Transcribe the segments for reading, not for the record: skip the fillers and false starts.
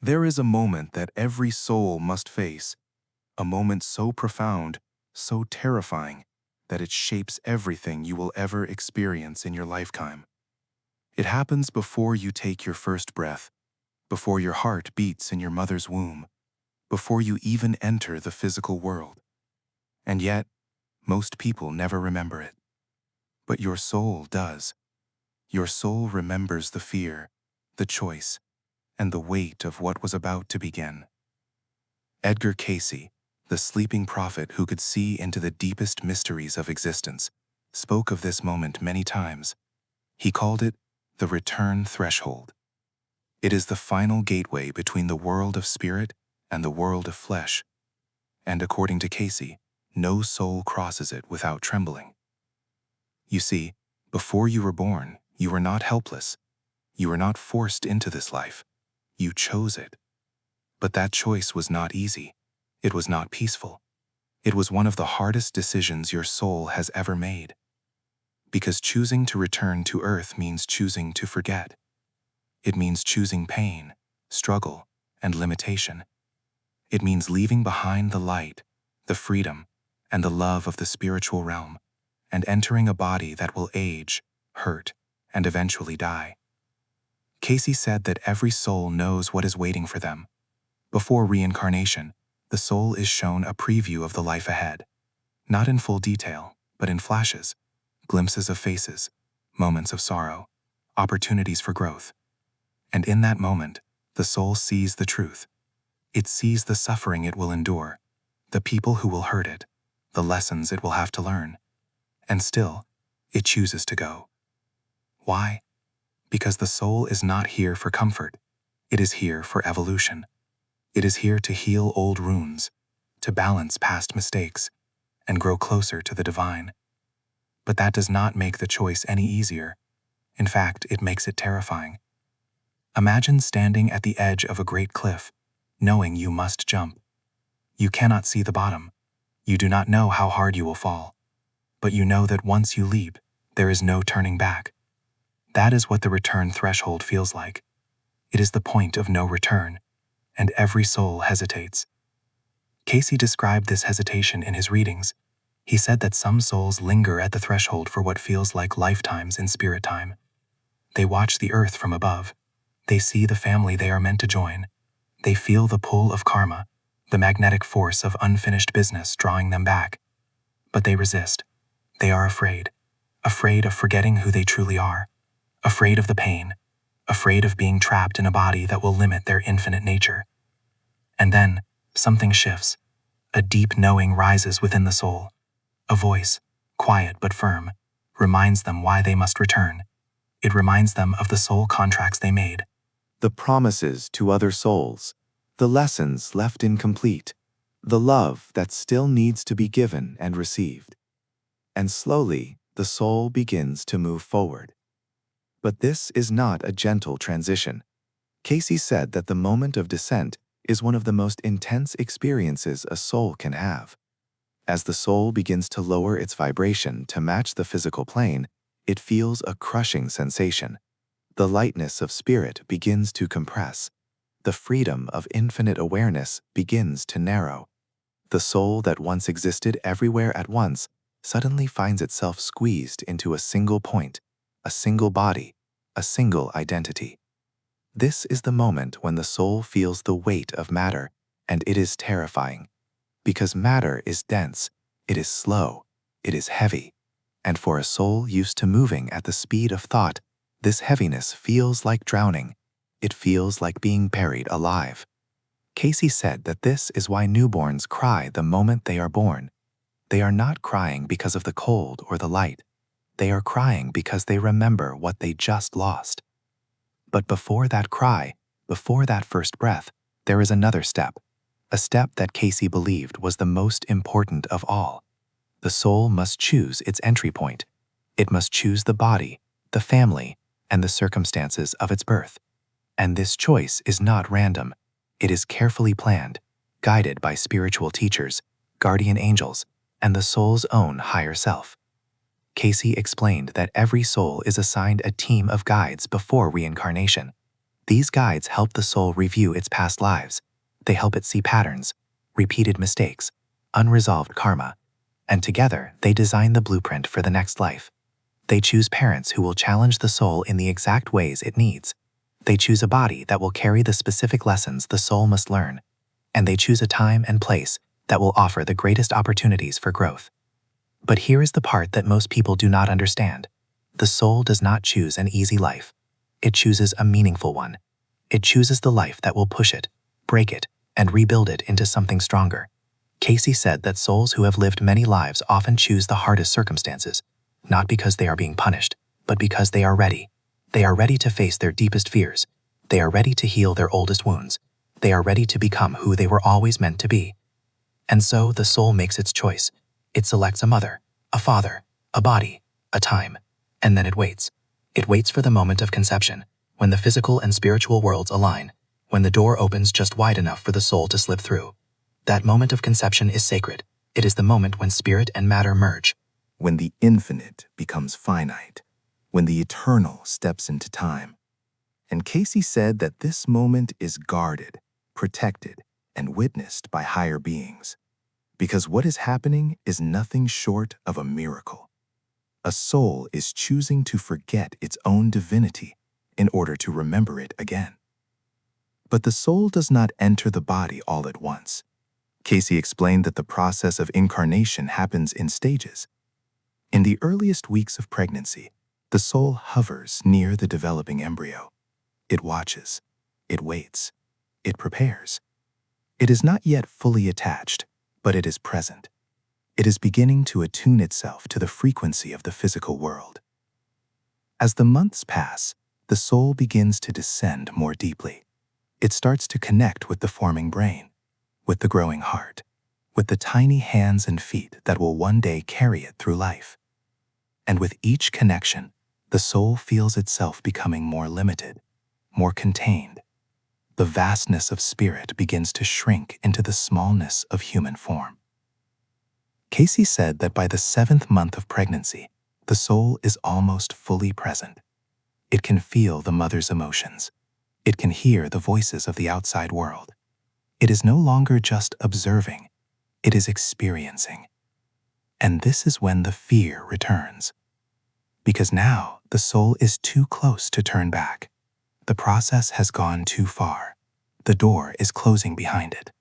There is a moment that every soul must face, a moment so profound, so terrifying, that it shapes everything you will ever experience in your lifetime. It happens before you take your first breath, before your heart beats in your mother's womb, before you even enter the physical world. And yet, most people never remember it. But your soul does. Your soul remembers the fear, the choice, and the weight of what was about to begin. Edgar Cayce, the sleeping prophet who could see into the deepest mysteries of existence, spoke of this moment many times. He called it the return threshold. It is the final gateway between the world of spirit and the world of flesh, and according to Cayce, no soul crosses it without trembling. You see, before you were born, you were not helpless. You were not forced into this life. You chose it. But that choice was not easy. It was not peaceful. It was one of the hardest decisions your soul has ever made. Because choosing to return to earth means choosing to forget. It means choosing pain, struggle, and limitation. It means leaving behind the light, the freedom, and the love of the spiritual realm, and entering a body that will age, hurt, and eventually die. Cayce said that every soul knows what is waiting for them. Before reincarnation, the soul is shown a preview of the life ahead, not in full detail, but in flashes, glimpses of faces, moments of sorrow, opportunities for growth. And in that moment, the soul sees the truth. It sees the suffering it will endure, the people who will hurt it, the lessons it will have to learn. And still, it chooses to go. Why? Because the soul is not here for comfort. It is here for evolution. It is here to heal old wounds, to balance past mistakes, and grow closer to the divine. But that does not make the choice any easier. In fact, it makes it terrifying. Imagine standing at the edge of a great cliff, knowing you must jump. You cannot see the bottom. You do not know how hard you will fall. But you know that once you leap, there is no turning back. That is what the return threshold feels like. It is the point of no return, and every soul hesitates. Cayce described this hesitation in his readings. He said that some souls linger at the threshold for what feels like lifetimes in spirit time. They watch the earth from above. They see the family they are meant to join. They feel the pull of karma, the magnetic force of unfinished business drawing them back. But they resist. They are afraid of forgetting who they truly are, afraid of the pain, afraid of being trapped in a body that will limit their infinite nature. And then, something shifts. A deep knowing rises within the soul. A voice, quiet but firm, reminds them why they must return. It reminds them of the soul contracts they made. The promises to other souls, the lessons left incomplete, the love that still needs to be given and received. And slowly, the soul begins to move forward. But this is not a gentle transition. Cayce said that the moment of descent is one of the most intense experiences a soul can have. As the soul begins to lower its vibration to match the physical plane, it feels a crushing sensation. The lightness of spirit begins to compress. The freedom of infinite awareness begins to narrow. The soul that once existed everywhere at once suddenly finds itself squeezed into a single point, a single body, a single identity. This is the moment when the soul feels the weight of matter, and it is terrifying. Because matter is dense, it is slow, it is heavy. And for a soul used to moving at the speed of thought, this heaviness feels like drowning. It feels like being buried alive. Cayce said that this is why newborns cry the moment they are born. They are not crying because of the cold or the light. They are crying because they remember what they just lost. But before that cry, before that first breath, there is another step, a step that Cayce believed was the most important of all. The soul must choose its entry point. It must choose the body, the family, and the circumstances of its birth. And this choice is not random. It is carefully planned, guided by spiritual teachers, guardian angels, and the soul's own higher self. Cayce explained that every soul is assigned a team of guides before reincarnation. These guides help the soul review its past lives. They help it see patterns, repeated mistakes, unresolved karma, and together they design the blueprint for the next life. They choose parents who will challenge the soul in the exact ways it needs. They choose a body that will carry the specific lessons the soul must learn. And they choose a time and place that will offer the greatest opportunities for growth. But here is the part that most people do not understand. The soul does not choose an easy life. It chooses a meaningful one. It chooses the life that will push it, break it, and rebuild it into something stronger. Cayce said that souls who have lived many lives often choose the hardest circumstances, not because they are being punished, but because they are ready. They are ready to face their deepest fears. They are ready to heal their oldest wounds. They are ready to become who they were always meant to be. And so the soul makes its choice. It selects a mother, a father, a body, a time, and then it waits. It waits for the moment of conception, when the physical and spiritual worlds align, when the door opens just wide enough for the soul to slip through. That moment of conception is sacred. It is the moment when spirit and matter merge. When the infinite becomes finite, when the eternal steps into time. And Cayce said that this moment is guarded, protected, and witnessed by higher beings. Because what is happening is nothing short of a miracle. A soul is choosing to forget its own divinity in order to remember it again. But the soul does not enter the body all at once. Cayce explained that the process of incarnation happens in stages. In the earliest weeks of pregnancy, the soul hovers near the developing embryo. It watches, it waits, it prepares. It is not yet fully attached, but it is present. It is beginning to attune itself to the frequency of the physical world. As the months pass, the soul begins to descend more deeply. It starts to connect with the forming brain, with the growing heart, with the tiny hands and feet that will one day carry it through life. And with each connection, the soul feels itself becoming more limited, more contained. The vastness of spirit begins to shrink into the smallness of human form. Cayce said that by the 7th month of pregnancy, the soul is almost fully present. It can feel the mother's emotions. It can hear the voices of the outside world. It is no longer just observing, it is experiencing. And this is when the fear returns. Because now the soul is too close to turn back. The process has gone too far. The door is closing behind it.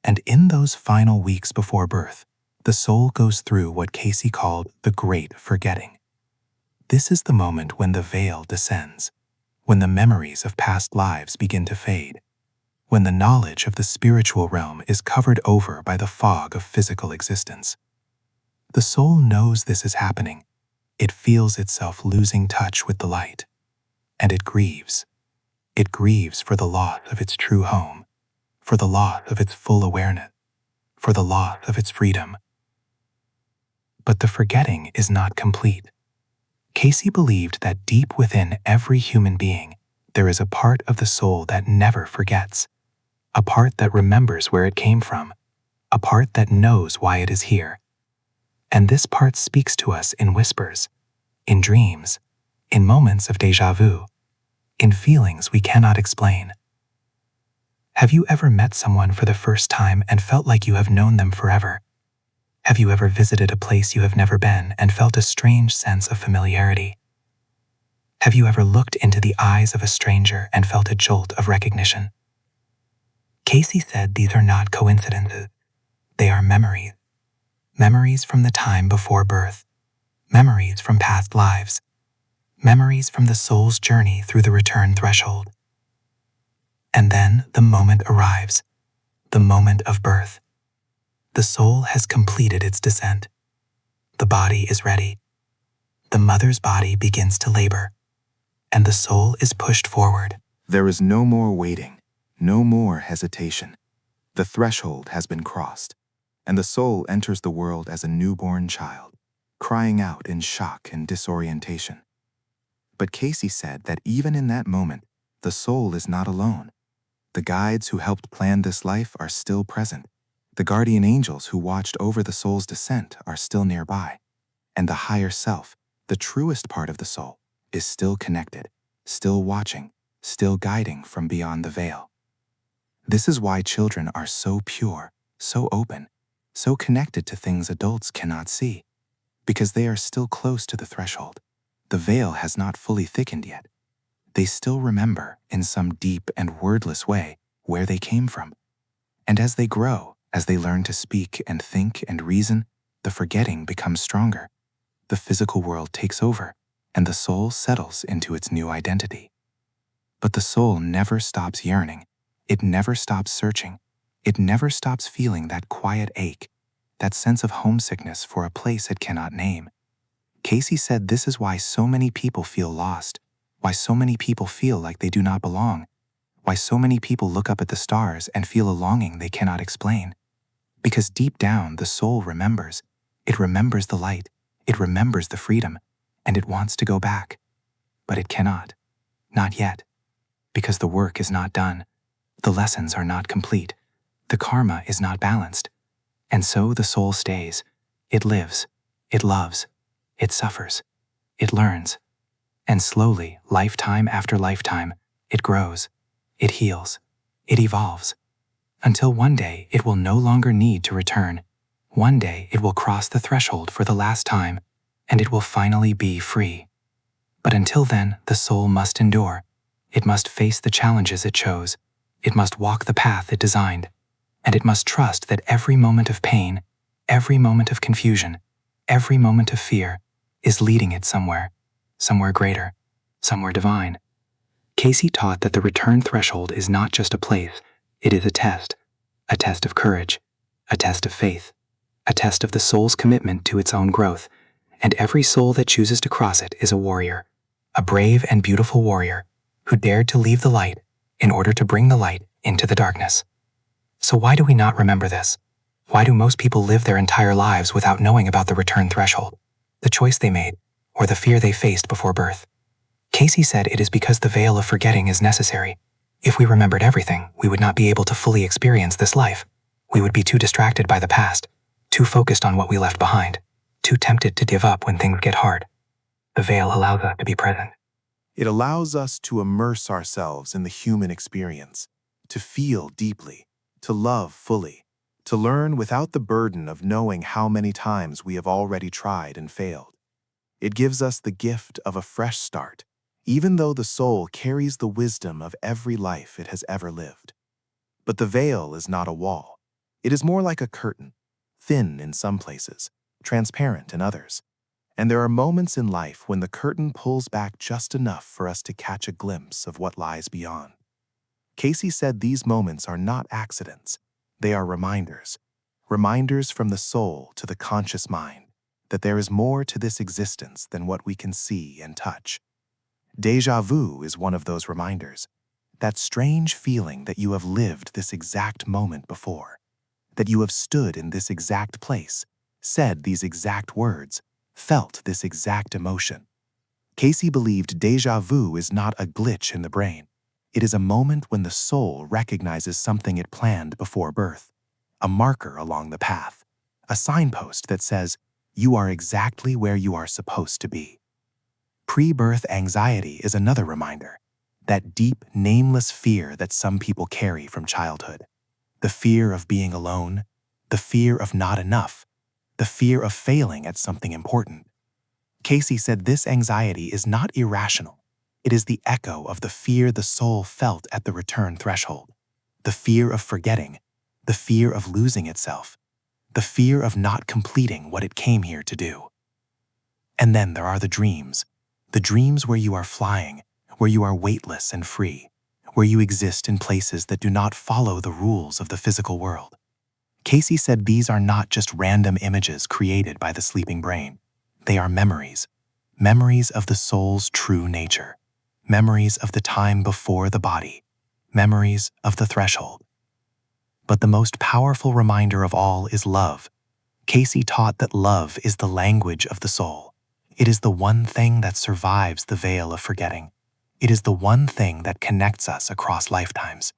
And in those final weeks before birth, the soul goes through what Cayce called the great forgetting. This is the moment when the veil descends, when the memories of past lives begin to fade, when the knowledge of the spiritual realm is covered over by the fog of physical existence. The soul knows this is happening. It feels itself losing touch with the light, and it grieves. It grieves for the loss of its true home, for the loss of its full awareness, for the loss of its freedom. But the forgetting is not complete. Cayce believed that deep within every human being, there is a part of the soul that never forgets, a part that remembers where it came from, a part that knows why it is here. And this part speaks to us in whispers, in dreams, in moments of déjà vu, in feelings we cannot explain. Have you ever met someone for the first time and felt like you have known them forever? Have you ever visited a place you have never been and felt a strange sense of familiarity? Have you ever looked into the eyes of a stranger and felt a jolt of recognition? Cayce said these are not coincidences. They are memories. Memories from the time before birth. Memories from past lives. Memories from the soul's journey through the return threshold. And then the moment arrives, the moment of birth. The soul has completed its descent. The body is ready. The mother's body begins to labor, and the soul is pushed forward. There is no more waiting, no more hesitation. The threshold has been crossed, and the soul enters the world as a newborn child, crying out in shock and disorientation. But Cayce said that even in that moment, the soul is not alone. The guides who helped plan this life are still present. The guardian angels who watched over the soul's descent are still nearby. And the higher self, the truest part of the soul, is still connected, still watching, still guiding from beyond the veil. This is why children are so pure, so open, so connected to things adults cannot see, because they are still close to the threshold. The veil has not fully thickened yet. They still remember, in some deep and wordless way, where they came from. And as they grow, as they learn to speak and think and reason, the forgetting becomes stronger. The physical world takes over, and the soul settles into its new identity. But the soul never stops yearning. It never stops searching. It never stops feeling that quiet ache, that sense of homesickness for a place it cannot name. Cayce said this is why so many people feel lost, why so many people feel like they do not belong, why so many people look up at the stars and feel a longing they cannot explain. Because deep down, the soul remembers. It remembers the light. It remembers the freedom, and it wants to go back. But it cannot. Not yet. Because the work is not done. The lessons are not complete. The karma is not balanced. And so the soul stays. It lives. It loves. It suffers. It learns. And slowly, lifetime after lifetime, it grows. It heals. It evolves. Until one day it will no longer need to return. One day it will cross the threshold for the last time, and it will finally be free. But until then, the soul must endure. It must face the challenges it chose. It must walk the path it designed. And it must trust that every moment of pain, every moment of confusion, every moment of fear is leading it somewhere greater, somewhere divine. Cayce taught that the return threshold is not just a place, it is a test of courage, a test of faith, a test of the soul's commitment to its own growth, and every soul that chooses to cross it is a warrior, a brave and beautiful warrior who dared to leave the light in order to bring the light into the darkness. So why do we not remember this? Why do most people live their entire lives without knowing about the return threshold, the choice they made, or the fear they faced before birth? Cayce said it is because the veil of forgetting is necessary. If we remembered everything, we would not be able to fully experience this life. We would be too distracted by the past, too focused on what we left behind, too tempted to give up when things get hard. The veil allows us to be present. It allows us to immerse ourselves in the human experience, to feel deeply, to love fully, to learn without the burden of knowing how many times we have already tried and failed. It gives us the gift of a fresh start, even though the soul carries the wisdom of every life it has ever lived. But the veil is not a wall. It is more like a curtain, thin in some places, transparent in others. And there are moments in life when the curtain pulls back just enough for us to catch a glimpse of what lies beyond. Cayce said these moments are not accidents. They are reminders. Reminders from the soul to the conscious mind that there is more to this existence than what we can see and touch. Déjà vu is one of those reminders. That strange feeling that you have lived this exact moment before, that you have stood in this exact place, said these exact words, felt this exact emotion. Cayce believed déjà vu is not a glitch in the brain. It is a moment when the soul recognizes something it planned before birth, a marker along the path, a signpost that says, you are exactly where you are supposed to be. Pre-birth anxiety is another reminder, that deep, nameless fear that some people carry from childhood. The fear of being alone, the fear of not enough, the fear of failing at something important. Cayce said this anxiety is not irrational. It is the echo of the fear the soul felt at the return threshold, the fear of forgetting, the fear of losing itself, the fear of not completing what it came here to do. And then there are the dreams where you are flying, where you are weightless and free, where you exist in places that do not follow the rules of the physical world. Cayce said these are not just random images created by the sleeping brain. They are memories of the soul's true nature, memories of the time before the body, memories of the threshold. But the most powerful reminder of all is love. Cayce taught that love is the language of the soul. It is the one thing that survives the veil of forgetting. It is the one thing that connects us across lifetimes.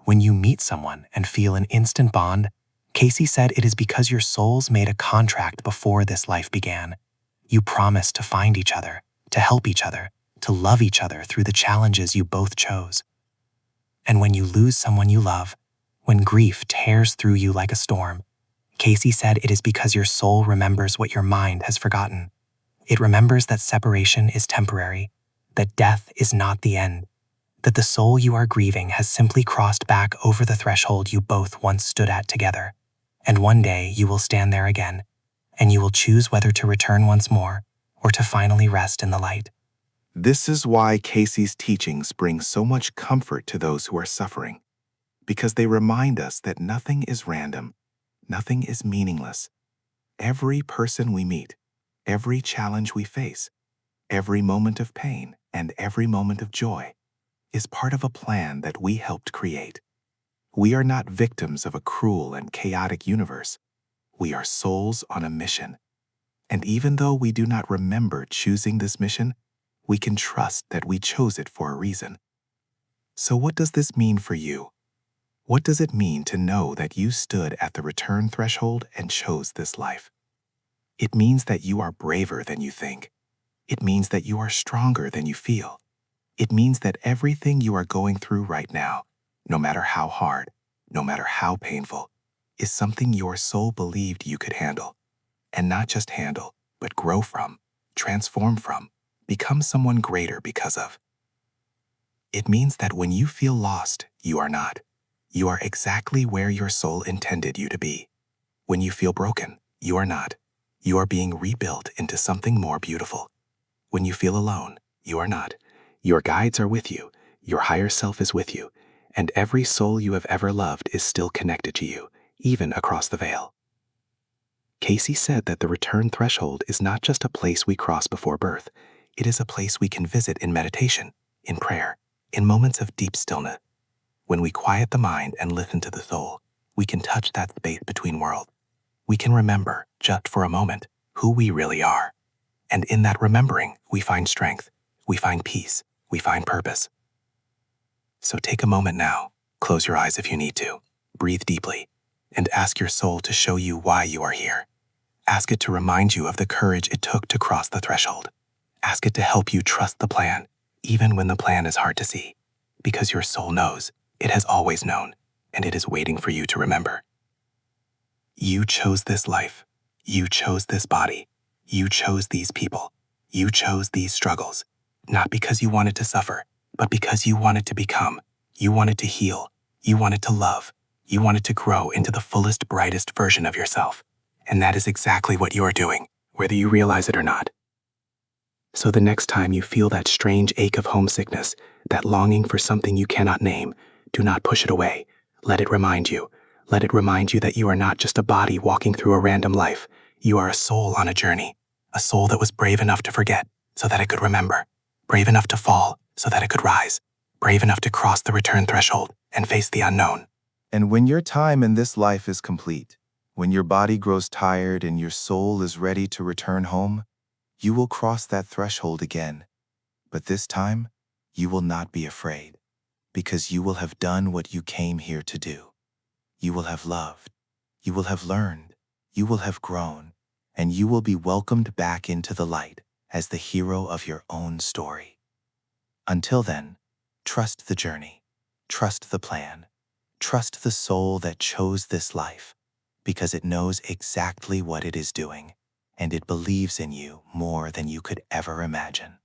When you meet someone and feel an instant bond, Cayce said it is because your souls made a contract before this life began. You promised to find each other, to help each other, to love each other through the challenges you both chose. And when you lose someone you love, when grief tears through you like a storm, Cayce said it is because your soul remembers what your mind has forgotten. It remembers that separation is temporary, that death is not the end, that the soul you are grieving has simply crossed back over the threshold you both once stood at together. And one day you will stand there again, and you will choose whether to return once more or to finally rest in the light. This is why Cayce's teachings bring so much comfort to those who are suffering, because they remind us that nothing is random, nothing is meaningless. Every person we meet, every challenge we face, every moment of pain, and every moment of joy is part of a plan that we helped create. We are not victims of a cruel and chaotic universe. We are souls on a mission. And even though we do not remember choosing this mission, we can trust that we chose it for a reason. So what does this mean for you? What does it mean to know that you stood at the return threshold and chose this life? It means that you are braver than you think. It means that you are stronger than you feel. It means that everything you are going through right now, no matter how hard, no matter how painful, is something your soul believed you could handle. And not just handle, but grow from, transform from, become someone greater because of. It means that when you feel lost, you are not. You are exactly where your soul intended you to be. When you feel broken, you are not. You are being rebuilt into something more beautiful. When you feel alone, you are not. Your guides are with you, your higher self is with you, and every soul you have ever loved is still connected to you, even across the veil. Cayce said that the return threshold is not just a place we cross before birth, it is a place we can visit in meditation, in prayer, in moments of deep stillness. When we quiet the mind and listen to the soul, we can touch that space between worlds. We can remember, just for a moment, who we really are. And in that remembering, we find strength, we find peace, we find purpose. So take a moment now, close your eyes if you need to, breathe deeply, and ask your soul to show you why you are here. Ask it to remind you of the courage it took to cross the threshold. Ask it to help you trust the plan, even when the plan is hard to see, because your soul knows, it has always known, and it is waiting for you to remember. You chose this life. You chose this body. You chose these people. You chose these struggles, not because you wanted to suffer, but because you wanted to become. You wanted to heal. You wanted to love. You wanted to grow into the fullest, brightest version of yourself. And that is exactly what you are doing, whether you realize it or not. So the next time you feel that strange ache of homesickness, that longing for something you cannot name, do not push it away. Let it remind you. Let it remind you that you are not just a body walking through a random life. You are a soul on a journey, a soul that was brave enough to forget so that it could remember, brave enough to fall so that it could rise, brave enough to cross the return threshold and face the unknown. And when your time in this life is complete, when your body grows tired and your soul is ready to return home, you will cross that threshold again. But this time, you will not be afraid, because you will have done what you came here to do. You will have loved, you will have learned, you will have grown, and you will be welcomed back into the light as the hero of your own story. Until then, trust the journey, trust the plan, trust the soul that chose this life, because it knows exactly what it is doing, and it believes in you more than you could ever imagine.